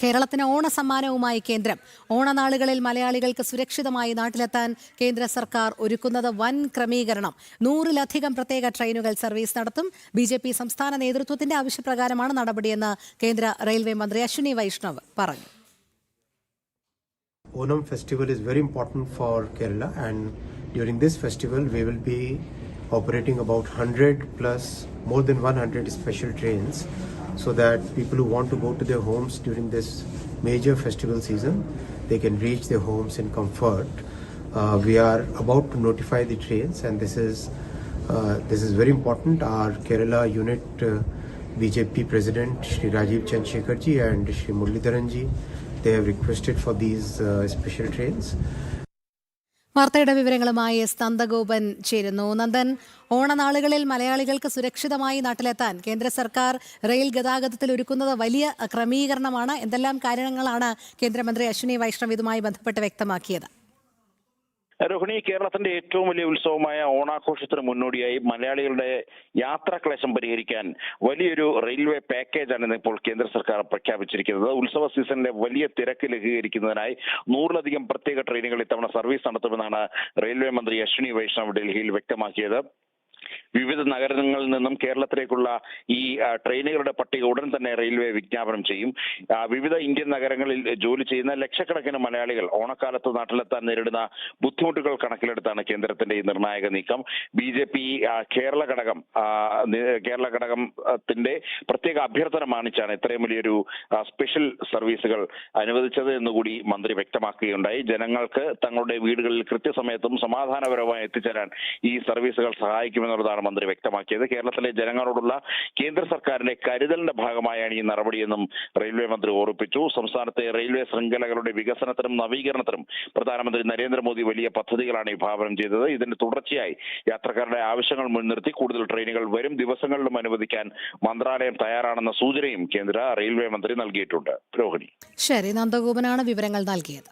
കേരളത്തിന് ഓണസമ്മാനവുമായി കേന്ദ്രം. ഓണനാളുകളിൽ മലയാളികൾക്ക് സുരക്ഷിതമായി നാട്ടിലെത്താൻ കേന്ദ്ര സർക്കാർ ഒരുക്കുന്നത് വൻ ക്രമീകരണം. 100-ലധികം പ്രത്യേക ട്രെയിനുകൾ സർവീസ് നടത്തും. BJP സംസ്ഥാന നേതൃത്വത്തിന്റെ ആവശ്യപ്രകാരമാണ് നടപടിയെന്ന് കേന്ദ്ര റെയിൽവേ മന്ത്രി അശ്വിനി വൈഷ്ണവ് പറഞ്ഞു. Onam festival is very important for Kerala, and during this festival we will be operating about 100 plus more than 100 special trains, so that people who want to go to their homes during this major festival season, they can reach their homes in comfort. We are about to notify the trains, and this is very important. Our Kerala unit BJP President Shri Rajiv Chandrasekhar ji and Shri Muralidharan ji, they have requested for these special trains. വാർത്തയുടെ വിവരങ്ങളുമായി നന്ദഗോപൻ ചേരുന്നു. നന്ദൻ, ഓണനാളുകളിൽ മലയാളികൾക്ക് സുരക്ഷിതമായി നാട്ടിലെത്താൻ കേന്ദ്ര സർക്കാർ rail ഗതാഗതത്തിൽ ഒരുക്കുന്നത് വലിയ ക്രമീകരണമാണ്. എന്തെല്ലാം കാര്യങ്ങളാണ് കേന്ദ്രമന്ത്രി അശ്വിനി വൈഷ്ണവ് ഇതുമായി ബന്ധപ്പെട്ട് വ്യക്തമാക്കിയത്? രോഹിണി, കേരളത്തിന്റെ ഏറ്റവും വലിയ ഉത്സവമായ ഓണാഘോഷത്തിന് മുന്നോടിയായി മലയാളികളുടെ യാത്രാക്ലേശം പരിഹരിക്കാൻ വലിയൊരു റെയിൽവേ പാക്കേജാണ് ഇപ്പോൾ കേന്ദ്ര സർക്കാർ പ്രഖ്യാപിച്ചിരിക്കുന്നത്. ഉത്സവ സീസണിലെ വലിയ തിരക്ക് ലഘൂകരിക്കുന്നതിനായി 100-ലധികം പ്രത്യേക ട്രെയിനുകൾ ഇത്തവണ സർവീസ് നടത്തുമെന്നാണ് റെയിൽവേ മന്ത്രി അശ്വിനി വൈഷ്ണവ് ഡൽഹിയിൽ വ്യക്തമാക്കിയത്. വിവിധ നഗരങ്ങളിൽ നിന്നും കേരളത്തിലേക്കുള്ള ഈ ട്രെയിനുകളുടെ പട്ടിക ഉടൻ തന്നെ റെയിൽവേ വിജ്ഞാപനം ചെയ്യും. വിവിധ ഇന്ത്യൻ നഗരങ്ങളിൽ ജോലി ചെയ്യുന്ന ലക്ഷക്കണക്കിന് മലയാളികൾ ഓണക്കാലത്ത് നാട്ടിലെത്താൻ നേരിടുന്ന ബുദ്ധിമുട്ടുകൾ കണക്കിലെടുത്താണ് കേന്ദ്രത്തിന്റെ ഈ നിർണായക നീക്കം. BJP കേരള ഘടകത്തിന്റെ പ്രത്യേക അഭ്യർത്ഥന മാനിച്ചാണ് ഇത്രയും വലിയൊരു സ്പെഷ്യൽ സർവീസുകൾ അനുവദിച്ചത് എന്നുകൂടി മന്ത്രി വ്യക്തമാക്കുകയുണ്ടായി. ജനങ്ങൾക്ക് തങ്ങളുടെ വീടുകളിൽ കൃത്യസമയത്തും സമാധാനപരമായി എത്തിച്ചേരാൻ ഈ സർവീസുകൾ സഹായിക്കുമെന്നുള്ളതാണ് മന്ത്രി വ്യക്തമാക്കിയത്. കേരളത്തിലെ ജനങ്ങളോടുള്ള കേന്ദ്ര സർക്കാരിന്റെ കരുതലിന്റെ ഭാഗമായാണ് ഈ നടപടിയെന്നും റെയിൽവേ മന്ത്രി ഓർമ്മിപ്പിച്ചു. സംസ്ഥാനത്തെ റെയിൽവേ ശൃംഖലകളുടെ വികസനത്തിനും നവീകരണത്തിനും പ്രധാനമന്ത്രി നരേന്ദ്രമോദി വലിയ പദ്ധതികളാണ് വിഭാവനം ചെയ്തത്. ഇതിന്റെ തുടർച്ചയായി യാത്രക്കാരുടെ ആവശ്യങ്ങൾ മുൻനിർത്തി കൂടുതൽ ട്രെയിനുകൾ വരും ദിവസങ്ങളിലും അനുവദിക്കാൻ മന്ത്രാലയം തയ്യാറാണെന്ന സൂചനയും കേന്ദ്ര റെയിൽവേ മന്ത്രി നൽകിയിട്ടുണ്ട്. രോഹിണി, ശരി, നന്ദഗോപനാണ് വിവരങ്ങൾ നൽകിയത്.